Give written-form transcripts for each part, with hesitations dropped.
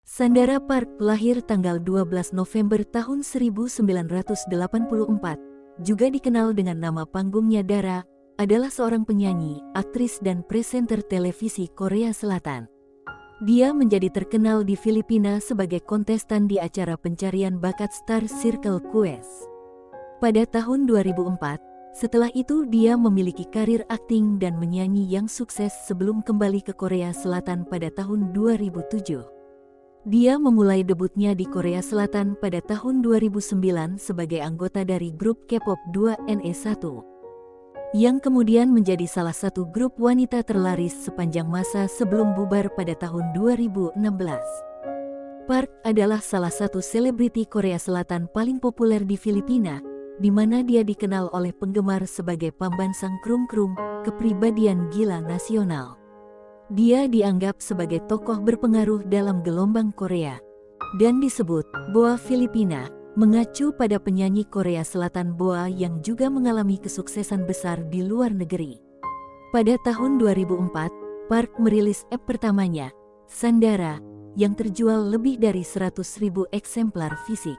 Sandara Park lahir tanggal 12 November tahun 1984, juga dikenal dengan nama panggungnya Dara, adalah seorang penyanyi, aktris dan presenter televisi Korea Selatan. Dia menjadi terkenal di Filipina sebagai kontestan di acara pencarian bakat Star Circle Quest. Pada tahun 2004, setelah itu dia memiliki karir akting dan menyanyi yang sukses sebelum kembali ke Korea Selatan pada tahun 2007. Dia memulai debutnya di Korea Selatan pada tahun 2009 sebagai anggota dari grup K-pop 2NE1, yang kemudian menjadi salah satu grup wanita terlaris sepanjang masa sebelum bubar pada tahun 2016. Park adalah salah satu selebriti Korea Selatan paling populer di Filipina, di mana dia dikenal oleh penggemar sebagai pambansang krung-krung, kepribadian gila nasional. Dia dianggap sebagai tokoh berpengaruh dalam gelombang Korea, dan disebut Boa Filipina, mengacu pada penyanyi Korea Selatan Boa yang juga mengalami kesuksesan besar di luar negeri. Pada tahun 2004, Park merilis EP pertamanya, Sandara, yang terjual lebih dari 100.000 eksemplar fisik,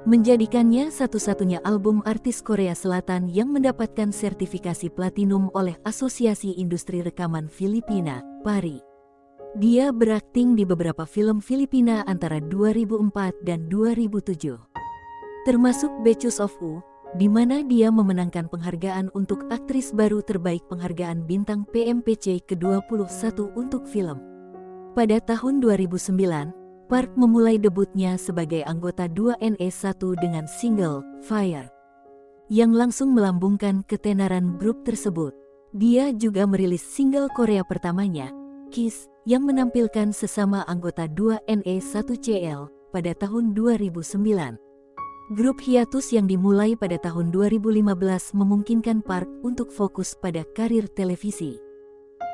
menjadikannya satu-satunya album artis Korea Selatan yang mendapatkan sertifikasi platinum oleh Asosiasi Industri Rekaman Filipina, PARI. Dia berakting di beberapa film Filipina antara 2004 dan 2007, termasuk Becus of U, di mana dia memenangkan penghargaan untuk aktris baru terbaik penghargaan bintang PMPC ke-21 untuk film. Pada tahun 2009, Park memulai debutnya sebagai anggota 2NE1 dengan single Fire, yang langsung melambungkan ketenaran grup tersebut. Dia juga merilis single Korea pertamanya, Kiss, yang menampilkan sesama anggota 2NE1CL pada tahun 2009. Grup hiatus yang dimulai pada tahun 2015 memungkinkan Park untuk fokus pada karir televisi,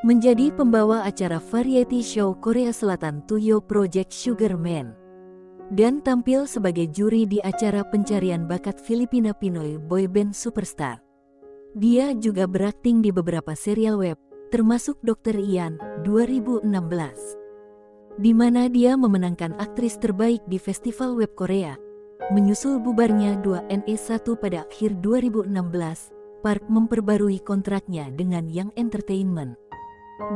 menjadi pembawa acara variety show Korea Selatan Tuyo Project Sugar Man, dan tampil sebagai juri di acara pencarian bakat Filipina Pinoy boyband Superstar. Dia juga berakting di beberapa serial web, termasuk Dr. Ian 2016, di mana dia memenangkan aktris terbaik di Festival Web Korea. Menyusul bubarnya 2NE1 pada akhir 2016, Park memperbarui kontraknya dengan Young Entertainment.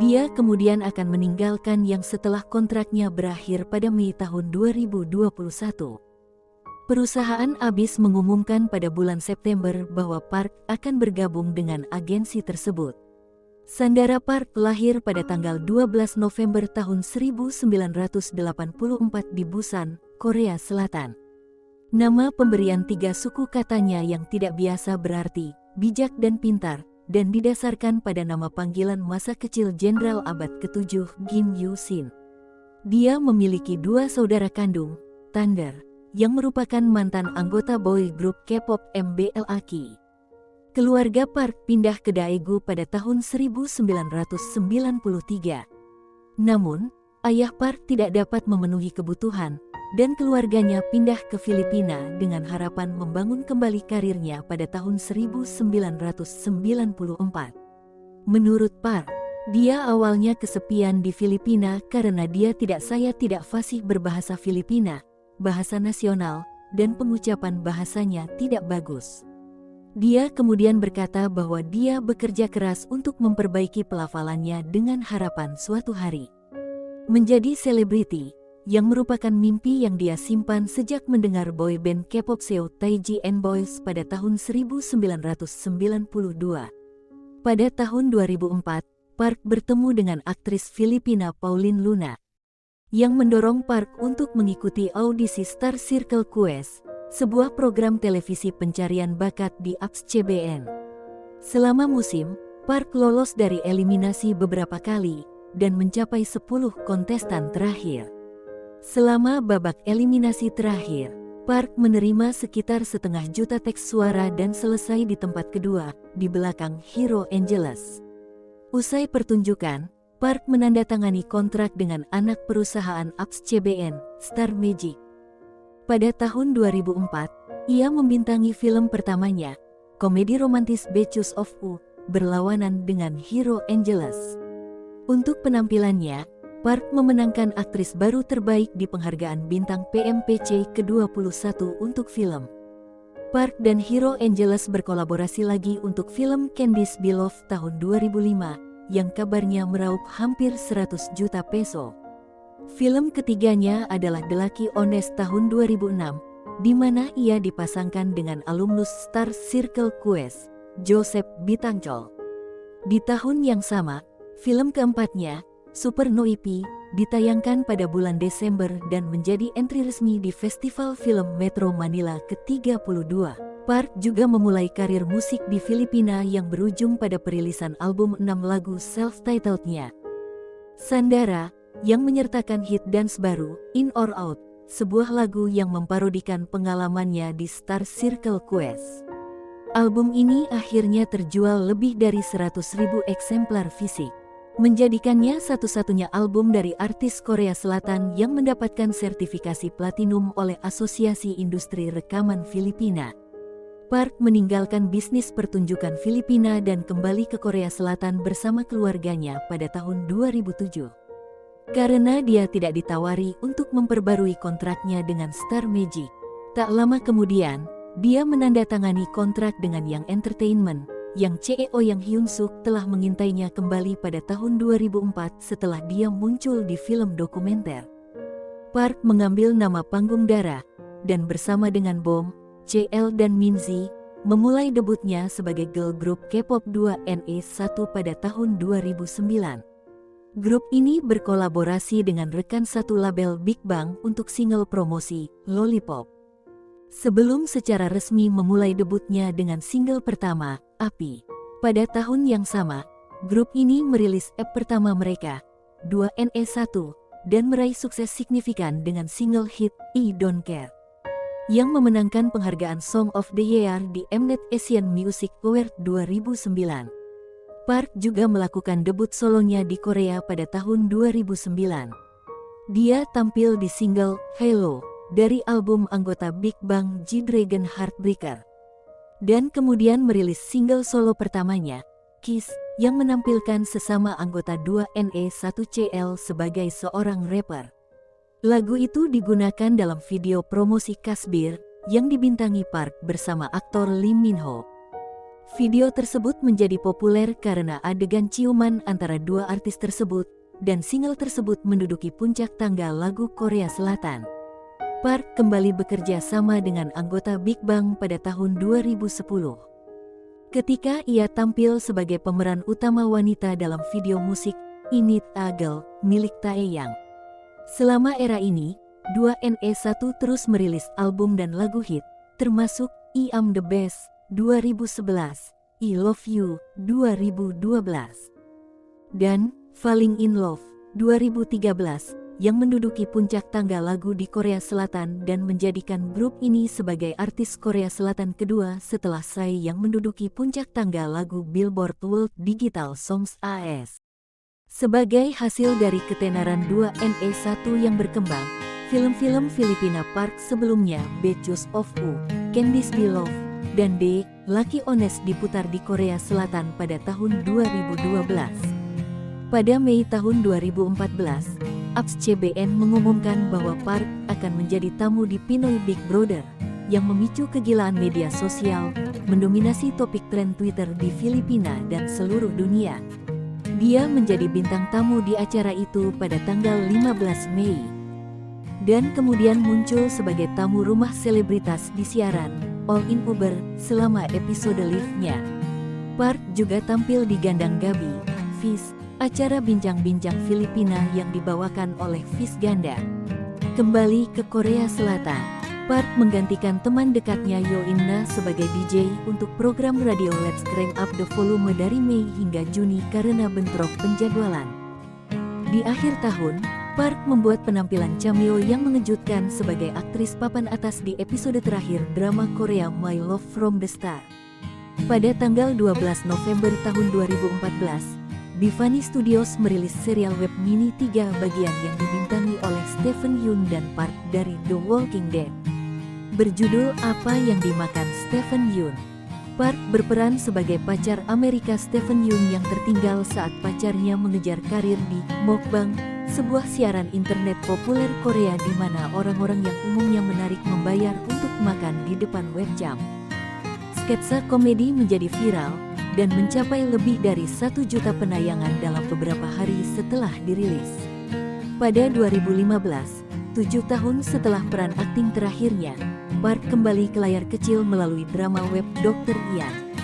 Dia kemudian akan meninggalkan Yang setelah kontraknya berakhir pada Mei tahun 2021. Perusahaan ABIS mengumumkan pada bulan September bahwa Park akan bergabung dengan agensi tersebut. Sandara Park lahir pada tanggal 12 November tahun 1984 di Busan, Korea Selatan. Nama pemberian 3 suku katanya yang tidak biasa berarti bijak dan pintar, dan didasarkan pada nama panggilan masa kecil Jenderal Abad ke-7 Kim Yu-sin. Dia memiliki 2 saudara kandung, Thunder, yang merupakan mantan anggota boy group K-pop MBLAQ. Keluarga Park pindah ke Daegu pada tahun 1993. Namun, ayah Park tidak dapat memenuhi kebutuhan, dan keluarganya pindah ke Filipina dengan harapan membangun kembali karirnya pada tahun 1994. Menurut Park, dia awalnya kesepian di Filipina karena dia tidak fasih berbahasa Filipina, bahasa nasional, dan pengucapan bahasanya tidak bagus. Dia kemudian berkata bahwa dia bekerja keras untuk memperbaiki pelafalannya dengan harapan suatu hari menjadi selebriti, yang merupakan mimpi yang dia simpan sejak mendengar boyband K-pop Seo Taiji and Boys pada tahun 1992. Pada tahun 2004, Park bertemu dengan aktris Filipina Pauline Luna, yang mendorong Park untuk mengikuti audisi Star Circle Quest, sebuah program televisi pencarian bakat di ABS-CBN. Selama musim, Park lolos dari eliminasi beberapa kali, dan mencapai 10 kontestan terakhir. Selama babak eliminasi terakhir, Park menerima sekitar 500.000 teks suara dan selesai di tempat kedua, di belakang Hero Angeles. Usai pertunjukan, Park menandatangani kontrak dengan anak perusahaan ABS-CBN, Star Magic. Pada tahun 2004, ia membintangi film pertamanya, komedi romantis Becus of U, berlawanan dengan Hero Angeles. Untuk penampilannya, Park memenangkan aktris baru terbaik di penghargaan bintang PMPC ke-21 untuk film. Park dan Hero Angeles berkolaborasi lagi untuk film Candice Beloved tahun 2005 yang kabarnya meraup hampir 100 juta peso. Film ketiganya adalah The Lucky Honest tahun 2006, di mana ia dipasangkan dengan alumnus Star Circle Quest, Joseph Bitangcol. Di tahun yang sama, film keempatnya, Super Noipi, ditayangkan pada bulan Desember dan menjadi entry resmi di Festival Film Metro Manila ke-32. Park juga memulai karir musik di Filipina yang berujung pada perilisan album 6 lagu self-titlednya. Sandara, yang menyertakan hit dance baru, In or Out, sebuah lagu yang memparodikan pengalamannya di Star Circle Quest. Album ini akhirnya terjual lebih dari 100.000 eksemplar fisik, menjadikannya satu-satunya album dari artis Korea Selatan yang mendapatkan sertifikasi platinum oleh Asosiasi Industri Rekaman Filipina. Park meninggalkan bisnis pertunjukan Filipina dan kembali ke Korea Selatan bersama keluarganya pada tahun 2007. Karena dia tidak ditawari untuk memperbarui kontraknya dengan Star Magic. Tak lama kemudian, dia menandatangani kontrak dengan Young Entertainment, yang CEO Yang Hyun Suk telah mengintainya kembali pada tahun 2004 setelah dia muncul di film dokumenter. Park mengambil nama panggung Dara, dan bersama dengan Bom, CL dan Minzy, memulai debutnya sebagai girl group K-pop 2NE1 pada tahun 2009. Grup ini berkolaborasi dengan rekan satu label Big Bang untuk single promosi, Lollipop. Sebelum secara resmi memulai debutnya dengan single pertama, Api. Pada tahun yang sama, grup ini merilis EP pertama mereka, 2NE1, dan meraih sukses signifikan dengan single hit, I Don't Care, yang memenangkan penghargaan Song of the Year di Mnet Asian Music Award 2009. Park juga melakukan debut solonya di Korea pada tahun 2009. Dia tampil di single Hello dari album anggota Big Bang G-Dragon Heartbreaker. Dan kemudian merilis single solo pertamanya, Kiss, yang menampilkan sesama anggota 2NE1CL sebagai seorang rapper. Lagu itu digunakan dalam video promosi Kasbir yang dibintangi Park bersama aktor Lee Min Ho. Video tersebut menjadi populer karena adegan ciuman antara dua artis tersebut, dan single tersebut menduduki puncak tangga lagu Korea Selatan. Park kembali bekerja sama dengan anggota Big Bang pada tahun 2010. Ketika ia tampil sebagai pemeran utama wanita dalam video musik I Need a Girl milik Taeyang. Selama era ini, 2NE1 terus merilis album dan lagu hit, termasuk I Am the Best 2011, I Love You 2012, dan Falling in Love 2013, yang menduduki puncak tangga lagu di Korea Selatan dan menjadikan grup ini sebagai artis Korea Selatan kedua setelah Psy yang menduduki puncak tangga lagu Billboard World Digital Songs AS. Sebagai hasil dari ketenaran 2NE1 yang berkembang, film-film Filipina Park sebelumnya Betches of U, Candice Beloved, dan The Lucky Honest diputar di Korea Selatan pada tahun 2012. Pada Mei tahun 2014, APS-CBN mengumumkan bahwa Park akan menjadi tamu di Pinoy Big Brother, yang memicu kegilaan media sosial, mendominasi topik tren Twitter di Filipina dan seluruh dunia. Dia menjadi bintang tamu di acara itu pada tanggal 15 Mei. Dan kemudian muncul sebagai tamu rumah selebritas di siaran All in Uber selama episode live-nya. Park juga tampil di Gandang Gabi, Fish, acara bincang-bincang Filipina yang dibawakan oleh Fish Ganda. Kembali ke Korea Selatan, Park menggantikan teman dekatnya Yo In-na sebagai DJ untuk program radio Let's Crank Up the Volume dari Mei hingga Juni karena bentrok penjadwalan. Di akhir tahun, Park membuat penampilan cameo yang mengejutkan sebagai aktris papan atas di episode terakhir drama Korea My Love from the Start. Pada tanggal 12 November tahun 2014, Bivani Studios merilis serial web mini 3 bagian yang dibintangi oleh Stephen Yeun dan Park dari The Walking Dead. Berjudul Apa Yang Dimakan Stephen Yeun. Park berperan sebagai pacar Amerika Stephen Yeun yang tertinggal saat pacarnya mengejar karir di mukbang, sebuah siaran internet populer Korea di mana orang-orang yang umumnya menarik membayar untuk makan di depan webcam. Sketsa komedi menjadi viral dan mencapai lebih dari 1 juta penayangan dalam beberapa hari setelah dirilis. Pada 2015, 7 tahun setelah peran akting terakhirnya, Park kembali ke layar kecil melalui drama web Dr. Ian.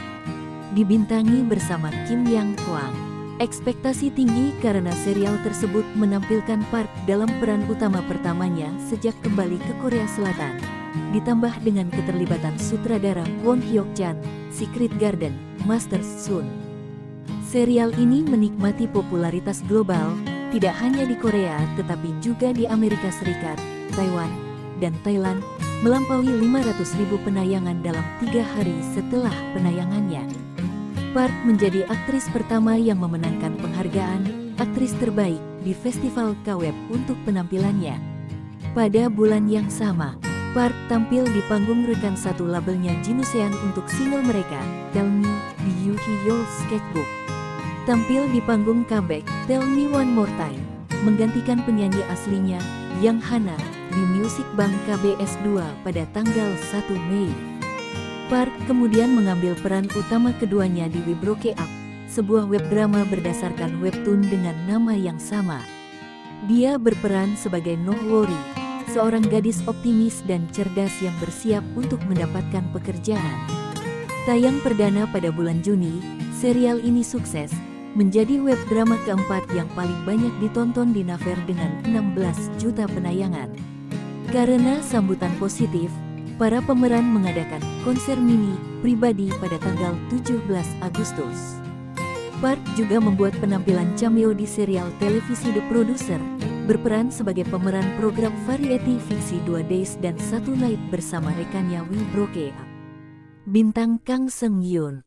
Dibintangi bersama Kim Yang Kwang. Ekspektasi tinggi karena serial tersebut menampilkan Park dalam peran utama pertamanya sejak kembali ke Korea Selatan. Ditambah dengan keterlibatan sutradara Kwon Hyuk Chan, Secret Garden, Master Sun. Serial ini menikmati popularitas global, tidak hanya di Korea tetapi juga di Amerika Serikat, Taiwan, dan Thailand, melampaui 500.000 penayangan dalam 3 hari setelah penayangannya. Park menjadi aktris pertama yang memenangkan penghargaan aktris terbaik di Festival KWEB untuk penampilannya. Pada bulan yang sama, Park tampil di panggung rekan satu labelnya Jinusean untuk single mereka, Tell Me, di Yoo-hee-yeol Sketchbook. Tampil di panggung comeback, Tell Me One More Time, menggantikan penyanyi aslinya, Yang Hana, di Music Bank KBS 2 pada tanggal 1 Mei. Park kemudian mengambil peran utama keduanya di We Broke Up, sebuah web drama berdasarkan webtoon dengan nama yang sama. Dia berperan sebagai No Worry, seorang gadis optimis dan cerdas yang bersiap untuk mendapatkan pekerjaan. Tayang perdana pada bulan Juni, serial ini sukses, menjadi web drama keempat yang paling banyak ditonton di Naver dengan 16 juta penayangan. Karena sambutan positif, para pemeran mengadakan konser mini pribadi pada tanggal 17 Agustus. Park juga membuat penampilan cameo di serial televisi The Producer, berperan sebagai pemeran program variety fiksi 2 Days dan 1 Night bersama rekannya We Broke Up. Bintang Kang Seung Yoon.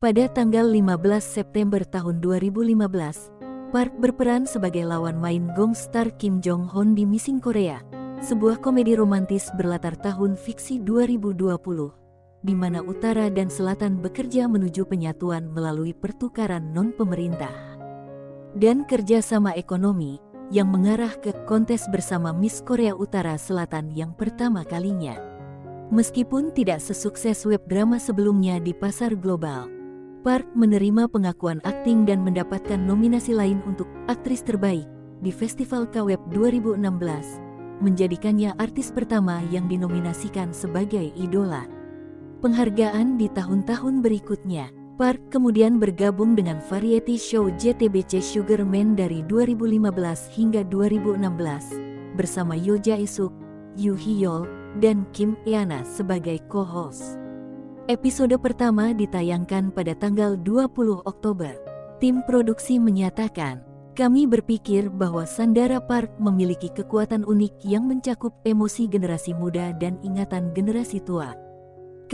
Pada tanggal 15 September tahun 2015, Park berperan sebagai lawan main Gong star Kim Jong Hoon di Missing Korea, sebuah komedi romantis berlatar tahun fiksi 2020, di mana Utara dan Selatan bekerja menuju penyatuan melalui pertukaran non-pemerintah dan kerjasama ekonomi yang mengarah ke kontes bersama Miss Korea Utara Selatan yang pertama kalinya. Meskipun tidak sesukses web drama sebelumnya di pasar global, Park menerima pengakuan akting dan mendapatkan nominasi lain untuk aktris terbaik di Festival KWEB 2016, menjadikannya artis pertama yang dinominasikan sebagai idola. Penghargaan di tahun-tahun berikutnya, Park kemudian bergabung dengan variety show JTBC Sugar Man dari 2015 hingga 2016, bersama Yoo Jae-suk, Yoo Hee-yeol, dan Kim Eana sebagai co-host. Episode pertama ditayangkan pada tanggal 20 Oktober. Tim produksi menyatakan, "Kami berpikir bahwa Sandara Park memiliki kekuatan unik yang mencakup emosi generasi muda dan ingatan generasi tua.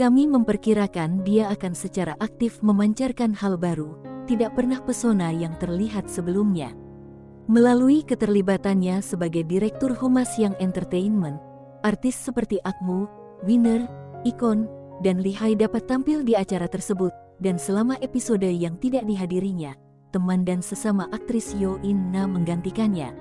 Kami memperkirakan dia akan secara aktif memancarkan hal baru, tidak pernah pesona yang terlihat sebelumnya." Melalui keterlibatannya sebagai Direktur Humas Young Entertainment, artis seperti Akmu, Winner, Ikon, dan Lihai dapat tampil di acara tersebut, dan selama episode yang tidak dihadirinya, teman dan sesama aktris Yoo In-na menggantikannya.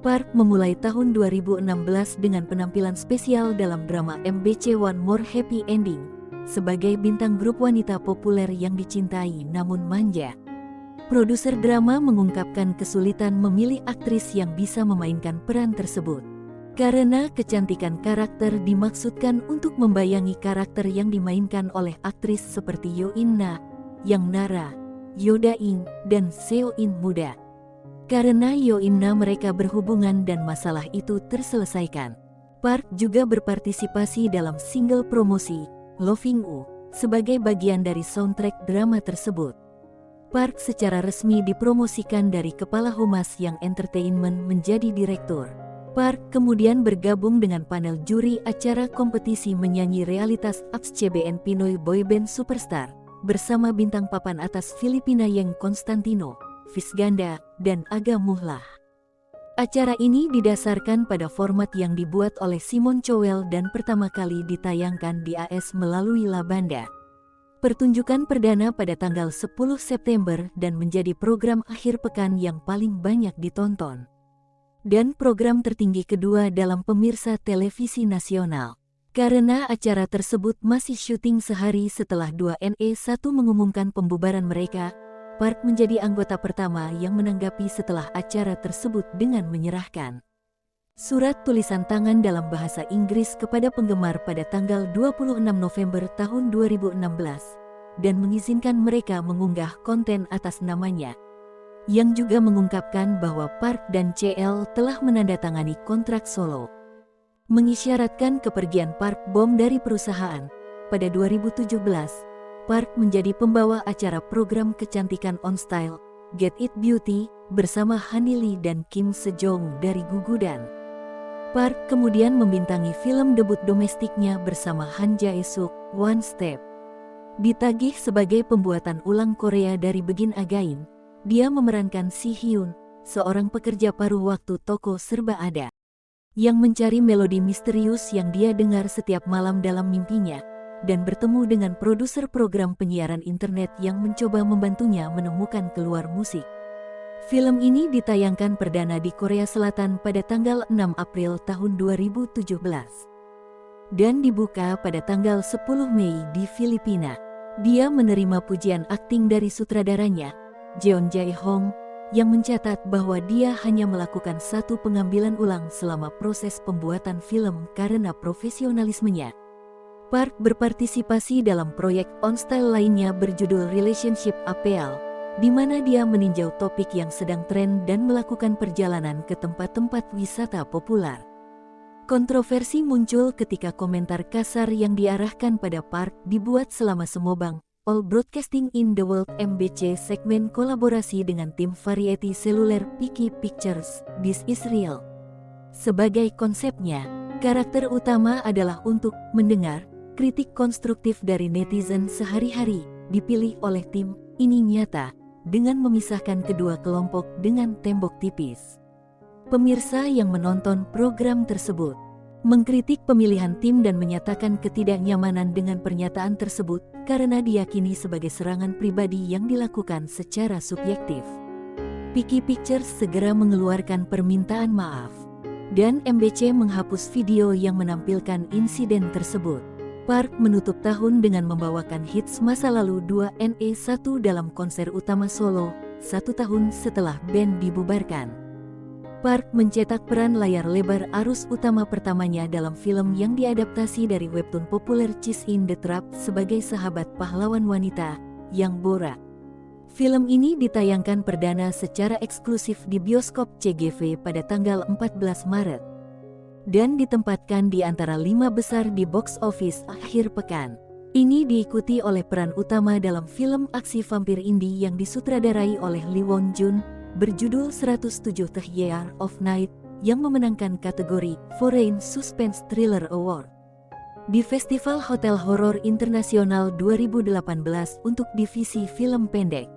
Park memulai tahun 2016 dengan penampilan spesial dalam drama MBC One More Happy Ending, sebagai bintang grup wanita populer yang dicintai namun manja. Produser drama mengungkapkan kesulitan memilih aktris yang bisa memainkan peran tersebut. Karena kecantikan karakter dimaksudkan untuk membayangi karakter yang dimainkan oleh aktris seperti Yoo In-na, Yang Nara, Yoo Da-in, dan Seo In muda. Karena Yoo In-na mereka berhubungan dan masalah itu terselesaikan. Park juga berpartisipasi dalam single promosi, Loving You, sebagai bagian dari soundtrack drama tersebut. Park secara resmi dipromosikan dari Kepala Humas Young Entertainment menjadi direktur. Park kemudian bergabung dengan panel juri acara kompetisi menyanyi realitas ABS-CBN Pinoy Boyband Superstar, bersama bintang papan atas Filipina Yeng Constantino, Fisganda, dan Aga Muhlah. Acara ini didasarkan pada format yang dibuat oleh Simon Cowell dan pertama kali ditayangkan di AS melalui Labanda. Pertunjukan perdana pada tanggal 10 September dan menjadi program akhir pekan yang paling banyak ditonton. dan program tertinggi kedua dalam pemirsa televisi nasional. Karena acara tersebut masih syuting sehari setelah 2NE1 mengumumkan pembubaran mereka, Park menjadi anggota pertama yang menanggapi setelah acara tersebut dengan menyerahkan surat tulisan tangan dalam bahasa Inggris kepada penggemar pada tanggal 26 November tahun 2016 dan mengizinkan mereka mengunggah konten atas namanya, yang juga mengungkapkan bahwa Park dan CL telah menandatangani kontrak solo. Mengisyaratkan kepergian Park Bom dari perusahaan, pada 2017, Park menjadi pembawa acara program kecantikan On Style, Get It Beauty, bersama Honey Lee dan Kim Sejong dari Gugudan. Park kemudian membintangi film debut domestiknya bersama Han Jae-suk, One Step. Ditagih sebagai pembuatan ulang Korea dari Begin Again, dia memerankan Si Hyun, seorang pekerja paruh waktu toko serba ada, yang mencari melodi misterius yang dia dengar setiap malam dalam mimpinya, dan bertemu dengan produser program penyiaran internet yang mencoba membantunya menemukan keluar musik. Film ini ditayangkan perdana di Korea Selatan pada tanggal 6 April tahun 2017 dan dibuka pada tanggal 10 Mei di Filipina. Dia menerima pujian akting dari sutradaranya, Jeon Jae-hong, yang mencatat bahwa dia hanya melakukan satu pengambilan ulang selama proses pembuatan film karena profesionalismenya. Park berpartisipasi dalam proyek On Style lainnya berjudul Relationship Appeal, di mana dia meninjau topik yang sedang tren dan melakukan perjalanan ke tempat-tempat wisata populer. Kontroversi muncul ketika komentar kasar yang diarahkan pada Park dibuat selama Semobang All Broadcasting in the World (MBC) segmen kolaborasi dengan tim variety seluler Picky Pictures, This Is Real. Sebagai konsepnya, karakter utama adalah untuk mendengar kritik konstruktif dari netizen sehari-hari, dipilih oleh tim ini nyata, dengan memisahkan kedua kelompok dengan tembok tipis. Pemirsa yang menonton program tersebut mengkritik pemilihan tim dan menyatakan ketidaknyamanan dengan pernyataan tersebut karena diyakini sebagai serangan pribadi yang dilakukan secara subjektif. Picky Pictures segera mengeluarkan permintaan maaf, dan MBC menghapus video yang menampilkan insiden tersebut. Park menutup tahun dengan membawakan hits masa lalu 2NE1 dalam konser utama solo, 1 tahun setelah band dibubarkan. Park mencetak peran layar lebar arus utama pertamanya dalam film yang diadaptasi dari webtoon populer Cheese in the Trap sebagai sahabat pahlawan wanita, Yang Bora. Film ini ditayangkan perdana secara eksklusif di bioskop CGV pada tanggal 14 Maret dan ditempatkan di antara 5 besar di box office akhir pekan. Ini diikuti oleh peran utama dalam film aksi vampir indie yang disutradarai oleh Lee Won Jun, berjudul 107th Year of Night, yang memenangkan kategori Foreign Suspense Thriller Award di Festival Hotel Horor Internasional 2018 untuk divisi film pendek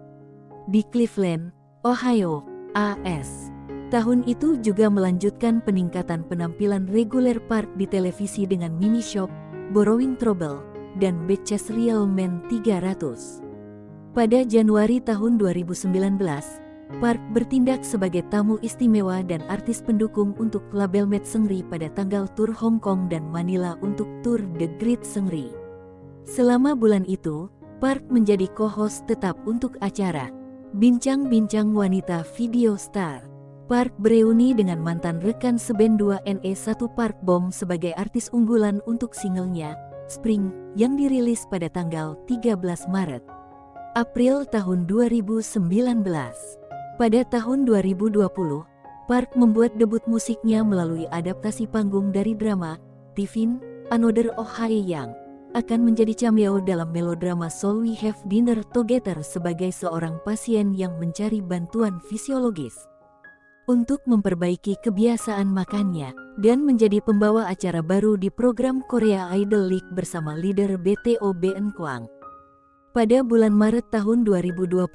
di Cleveland, Ohio, AS. Tahun itu juga melanjutkan peningkatan penampilan reguler Park di televisi dengan Mimi Shop, Borrowing Trouble, dan Betches Real Men 300. Pada Januari tahun 2019, Park bertindak sebagai tamu istimewa dan artis pendukung untuk label Mad Seungri pada tanggal tur Hong Kong dan Manila untuk tur The Great Seungri. Selama bulan itu, Park menjadi co-host tetap untuk acara Bincang-Bincang Wanita Video Star. Park bereuni dengan mantan rekan seband 2NE1 Park Bom sebagai artis unggulan untuk singlenya, Spring, yang dirilis pada tanggal 13 Maret. April tahun 2019. Pada tahun 2020, Park membuat debut musiknya melalui adaptasi panggung dari drama Tifin, Another Oh Hae Yang, akan menjadi cameo dalam melodrama Shall We Have Dinner Together sebagai seorang pasien yang mencari bantuan fisiologis untuk memperbaiki kebiasaan makannya, dan menjadi pembawa acara baru di program Korea Idol League bersama leader BTO Ben Kwang. Pada bulan Maret tahun 2021,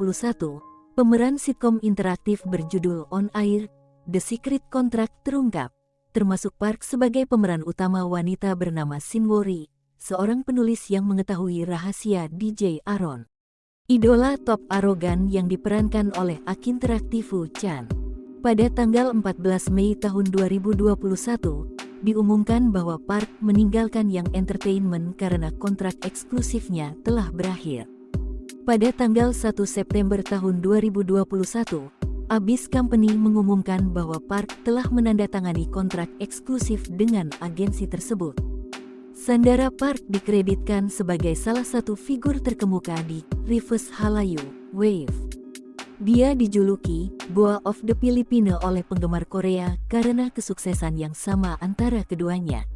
pemeran sitkom interaktif berjudul On Air, The Secret Contract terungkap, termasuk Park sebagai pemeran utama wanita bernama Shinwori, seorang penulis yang mengetahui rahasia DJ Aaron, idola top arogan yang diperankan oleh Akin Teraktifu Chan. Pada tanggal 14 Mei tahun 2021, diumumkan bahwa Park meninggalkan Young Entertainment karena kontrak eksklusifnya telah berakhir. Pada tanggal 1 September tahun 2021, Abyss Company mengumumkan bahwa Park telah menandatangani kontrak eksklusif dengan agensi tersebut. Sandara Park dikreditkan sebagai salah satu figur terkemuka di Reverse Hallyu Wave. Dia dijuluki Boa of the Filipino oleh penggemar Korea karena kesuksesan yang sama antara keduanya.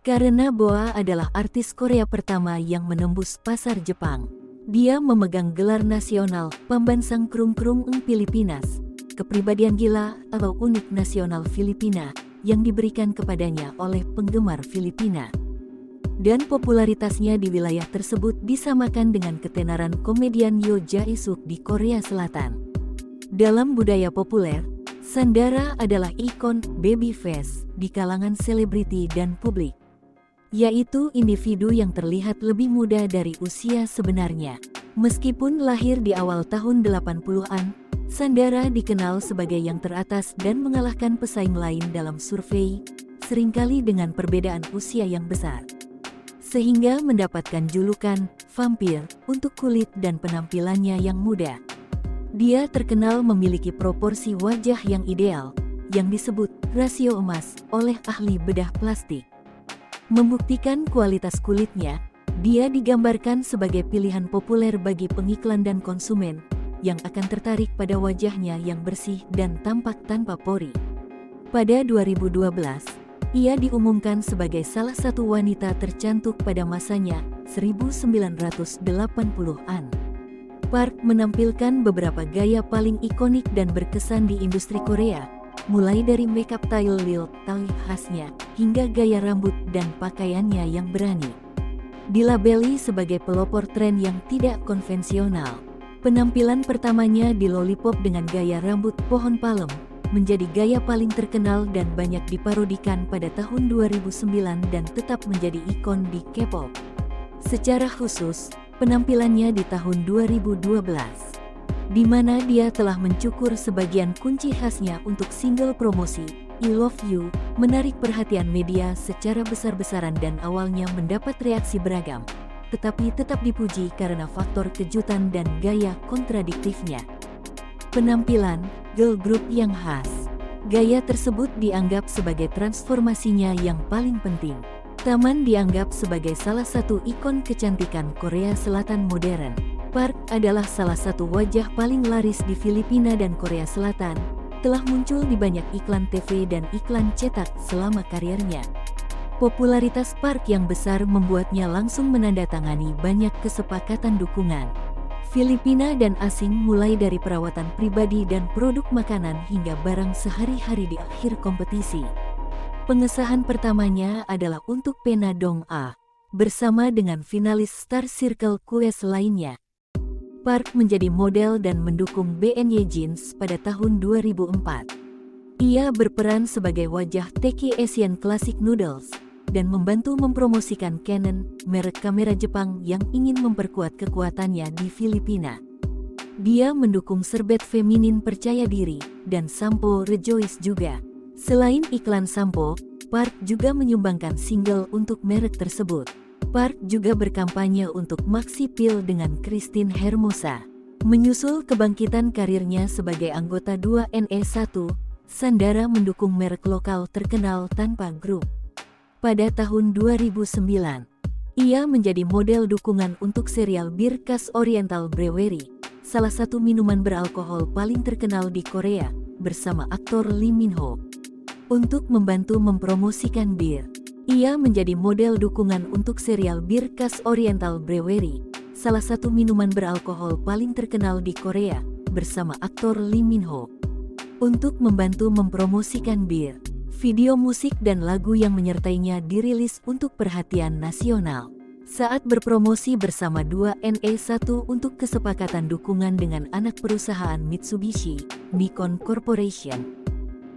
Karena Boa adalah artis Korea pertama yang menembus pasar Jepang. Dia memegang gelar nasional Pambansang Krung-Krung Ng Pilipinas, kepribadian gila atau unik nasional Filipina yang diberikan kepadanya oleh penggemar Filipina. Dan popularitasnya di wilayah tersebut disamakan dengan ketenaran komedian Yoo Jae-suk di Korea Selatan. Dalam budaya populer, Sandara adalah ikon baby face di kalangan selebriti dan publik, yaitu individu yang terlihat lebih muda dari usia sebenarnya. Meskipun lahir di awal tahun 80-an, Sandara dikenal sebagai yang teratas dan mengalahkan pesaing lain dalam survei, seringkali dengan perbedaan usia yang besar, sehingga mendapatkan julukan vampir untuk kulit dan penampilannya yang muda. Dia terkenal memiliki proporsi wajah yang ideal, yang disebut rasio emas oleh ahli bedah plastik. Membuktikan kualitas kulitnya, dia digambarkan sebagai pilihan populer bagi pengiklan dan konsumen yang akan tertarik pada wajahnya yang bersih dan tampak tanpa pori. Pada 2012, ia diumumkan sebagai salah satu wanita tercantik pada masanya, 1980-an. Park menampilkan beberapa gaya paling ikonik dan berkesan di industri Korea, mulai dari makeup style tali khasnya, hingga gaya rambut dan pakaiannya yang berani. Dilabeli sebagai pelopor tren yang tidak konvensional, penampilan pertamanya di Lollipop dengan gaya rambut pohon palem menjadi gaya paling terkenal dan banyak diparodikan pada tahun 2009 dan tetap menjadi ikon di K-pop. Secara khusus, penampilannya di tahun 2012, di mana dia telah mencukur sebagian kunci khasnya untuk single promosi, I Love You, menarik perhatian media secara besar-besaran dan awalnya mendapat reaksi beragam, tetapi tetap dipuji karena faktor kejutan dan gaya kontradiktifnya. Penampilan girl group yang khas. Gaya tersebut dianggap sebagai transformasinya yang paling penting. Taman dianggap sebagai salah satu ikon kecantikan Korea Selatan modern. Park adalah salah satu wajah paling laris di Filipina dan Korea Selatan, telah muncul di banyak iklan TV dan iklan cetak selama karirnya. Popularitas Park yang besar membuatnya langsung menandatangani banyak kesepakatan dukungan Filipina dan asing, mulai dari perawatan pribadi dan produk makanan hingga barang sehari-hari di akhir kompetisi. Pengesahan pertamanya adalah untuk Pena Dong A, bersama dengan finalis Star Circle Quest lainnya. Park menjadi model dan mendukung BNY Jeans pada tahun 2004. Ia berperan sebagai wajah Teki Asian Classic Noodles dan membantu mempromosikan Canon, merek kamera Jepang yang ingin memperkuat kekuatannya di Filipina. Dia mendukung serbet feminin percaya diri dan sampo Rejoice juga. Selain iklan sampo, Park juga menyumbangkan single untuk merek tersebut. Park juga berkampanye untuk Maxi Pill dengan Christine Hermosa. Menyusul kebangkitan karirnya sebagai anggota 2NE1, Sandara mendukung merek lokal terkenal tanpa grup. Pada tahun 2009, ia menjadi model dukungan untuk serial bir khas Oriental Brewery, salah satu minuman beralkohol paling terkenal di Korea, bersama aktor Lee Min Ho. Untuk membantu mempromosikan bir, ia menjadi model dukungan untuk serial bir khas Oriental Brewery, salah satu minuman beralkohol paling terkenal di Korea, bersama aktor Lee Min Ho. Untuk membantu mempromosikan bir, video musik dan lagu yang menyertainya dirilis untuk perhatian nasional. Saat berpromosi bersama 2NE1 untuk kesepakatan dukungan dengan anak perusahaan Mitsubishi, Nikon Corporation,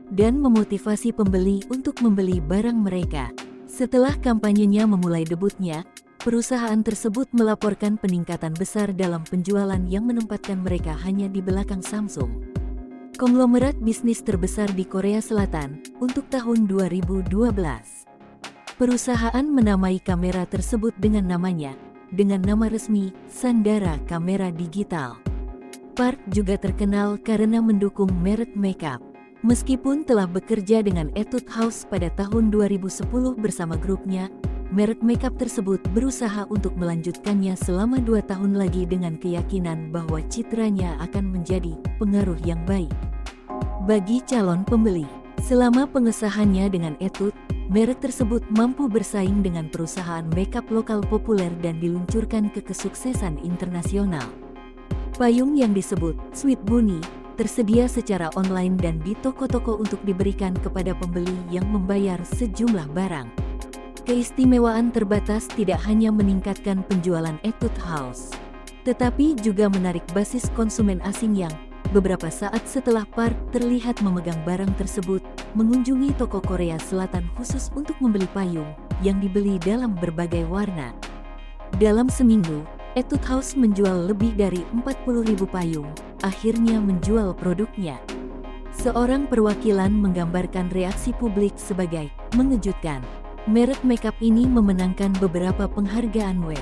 dan memotivasi pembeli untuk membeli barang mereka. Setelah kampanyenya memulai debutnya, perusahaan tersebut melaporkan peningkatan besar dalam penjualan yang menempatkan mereka hanya di belakang Samsung. konglomerat bisnis terbesar di Korea Selatan, untuk tahun 2012. Perusahaan menamai kamera tersebut dengan namanya, dengan nama resmi, Sandara Kamera Digital. Park juga terkenal karena mendukung merek makeup. Meskipun telah bekerja dengan Etude House pada tahun 2010 bersama grupnya, merek makeup tersebut berusaha untuk melanjutkannya selama 2 tahun lagi dengan keyakinan bahwa citranya akan menjadi pengaruh yang baik bagi calon pembeli. Selama pengesahannya dengan Etude, merek tersebut mampu bersaing dengan perusahaan makeup lokal populer dan diluncurkan ke kesuksesan internasional. Payung yang disebut Sweet Bunny tersedia secara online dan di toko-toko untuk diberikan kepada pembeli yang membayar sejumlah barang. Keistimewaan terbatas tidak hanya meningkatkan penjualan Etude House, tetapi juga menarik basis konsumen asing yang, beberapa saat setelah Park terlihat memegang barang tersebut, mengunjungi toko Korea Selatan khusus untuk membeli payung yang dibeli dalam berbagai warna. Dalam seminggu, Etude House menjual lebih dari 40.000 payung, akhirnya menjual produknya. Seorang perwakilan menggambarkan reaksi publik sebagai mengejutkan. Merek makeup ini memenangkan beberapa penghargaan web.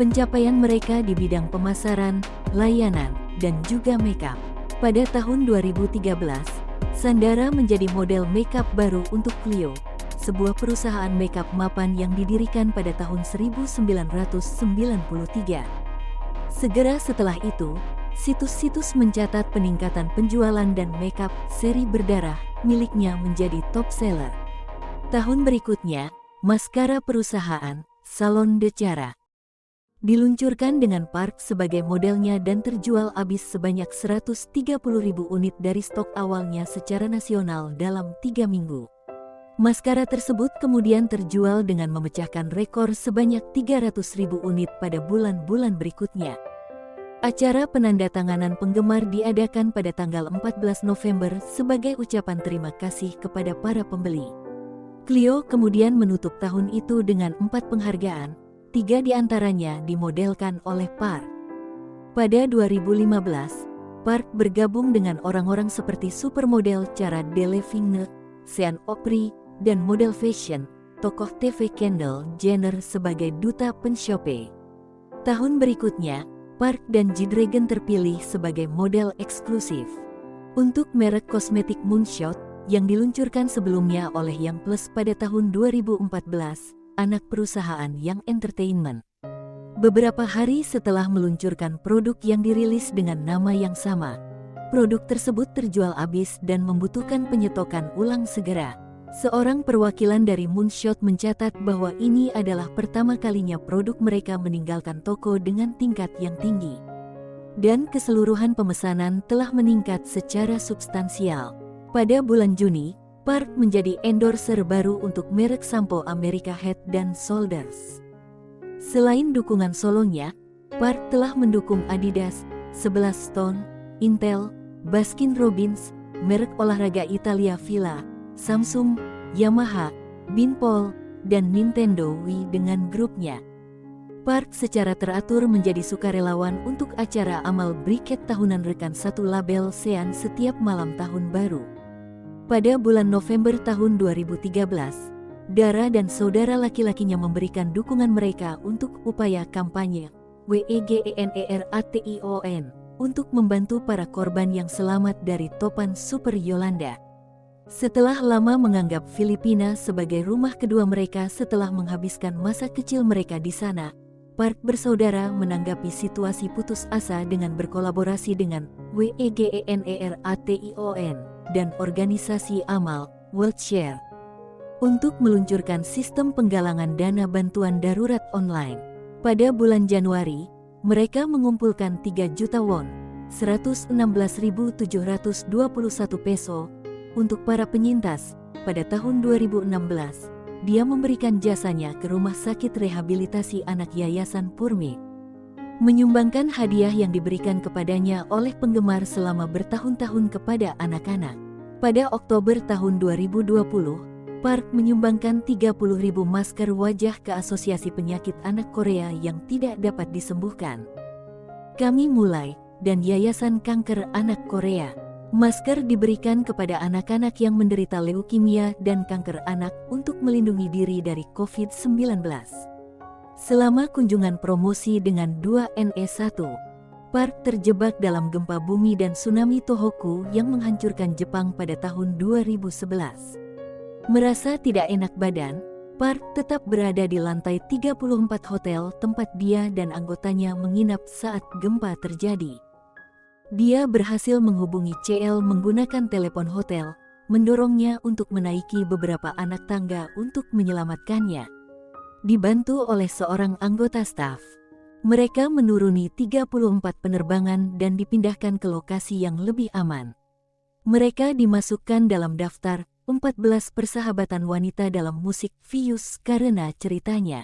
Pencapaian mereka di bidang pemasaran, layanan, dan juga makeup. Pada tahun 2013, Sandara menjadi model makeup baru untuk Clio, sebuah perusahaan makeup mapan yang didirikan pada tahun 1993. Segera setelah itu, situs-situs mencatat peningkatan penjualan dan makeup seri berdarah miliknya menjadi top seller. Tahun berikutnya, maskara perusahaan, Salon de Cara, diluncurkan dengan Park sebagai modelnya dan terjual habis sebanyak 130.000 unit dari stok awalnya secara nasional dalam 3 minggu. Maskara tersebut kemudian terjual dengan memecahkan rekor sebanyak 300.000 unit pada bulan-bulan berikutnya. Acara penandatanganan penggemar diadakan pada tanggal 14 November sebagai ucapan terima kasih kepada para pembeli. Clio kemudian menutup tahun itu dengan 4 penghargaan, 3 diantaranya dimodelkan oleh Park. Pada 2015, Park bergabung dengan orang-orang seperti supermodel Cara Delevingne, Sean O'Prey, dan model fashion, tokoh TV Kendall Jenner sebagai duta penshopee. Tahun berikutnya, Park dan G-Dragon terpilih sebagai model eksklusif untuk merek kosmetik Moonshot yang diluncurkan sebelumnya oleh Young Plus pada tahun 2014, anak perusahaan Young Entertainment. Beberapa hari setelah meluncurkan produk yang dirilis dengan nama yang sama, produk tersebut terjual habis dan membutuhkan penyetokan ulang segera. Seorang perwakilan dari Moonshot mencatat bahwa ini adalah pertama kalinya produk mereka meninggalkan toko dengan tingkat yang tinggi. Dan keseluruhan pemesanan telah meningkat secara substansial. Pada bulan Juni, Park menjadi endorser baru untuk merek sampo America Head & Shoulders. Selain dukungan solonya, Park telah mendukung Adidas, 11 Stone, Intel, Baskin Robbins, merek olahraga Italia Fila, Samsung, Yamaha, Binpol, dan Nintendo Wii dengan grupnya. Park secara teratur menjadi sukarelawan untuk acara amal briket tahunan rekan satu label Sean setiap malam tahun baru. Pada bulan November tahun 2013, Dara dan saudara laki-lakinya memberikan dukungan mereka untuk upaya kampanye WEGENERATION untuk membantu para korban yang selamat dari topan Super Yolanda. Setelah lama menganggap Filipina sebagai rumah kedua mereka setelah menghabiskan masa kecil mereka di sana, Park bersaudara menanggapi situasi putus asa dengan berkolaborasi dengan WEGENERATION dan organisasi amal Worldshare untuk meluncurkan sistem penggalangan dana bantuan darurat online. Pada bulan Januari, mereka mengumpulkan 3 juta won, 116.721 peso, untuk para penyintas. Pada tahun 2016, dia memberikan jasanya ke Rumah Sakit Rehabilitasi Anak Yayasan Purmi, menyumbangkan hadiah yang diberikan kepadanya oleh penggemar selama bertahun-tahun kepada anak-anak. Pada Oktober tahun 2020, Park menyumbangkan 30.000 masker wajah ke Asosiasi Penyakit Anak Korea yang tidak dapat disembuhkan, Kami Mulai, dan Yayasan Kanker Anak Korea. Masker diberikan kepada anak-anak yang menderita leukemia dan kanker anak untuk melindungi diri dari COVID-19. Selama kunjungan promosi dengan 2NE1, Park terjebak dalam gempa bumi dan tsunami Tohoku yang menghancurkan Jepang pada tahun 2011. Merasa tidak enak badan, Park tetap berada di lantai 34 hotel tempat dia dan anggotanya menginap saat gempa terjadi. Dia berhasil menghubungi CL menggunakan telepon hotel, mendorongnya untuk menaiki beberapa anak tangga untuk menyelamatkannya. Dibantu oleh seorang anggota staf, mereka menuruni 34 penerbangan dan dipindahkan ke lokasi yang lebih aman. Mereka dimasukkan dalam daftar 14 persahabatan wanita dalam musik Vius karena ceritanya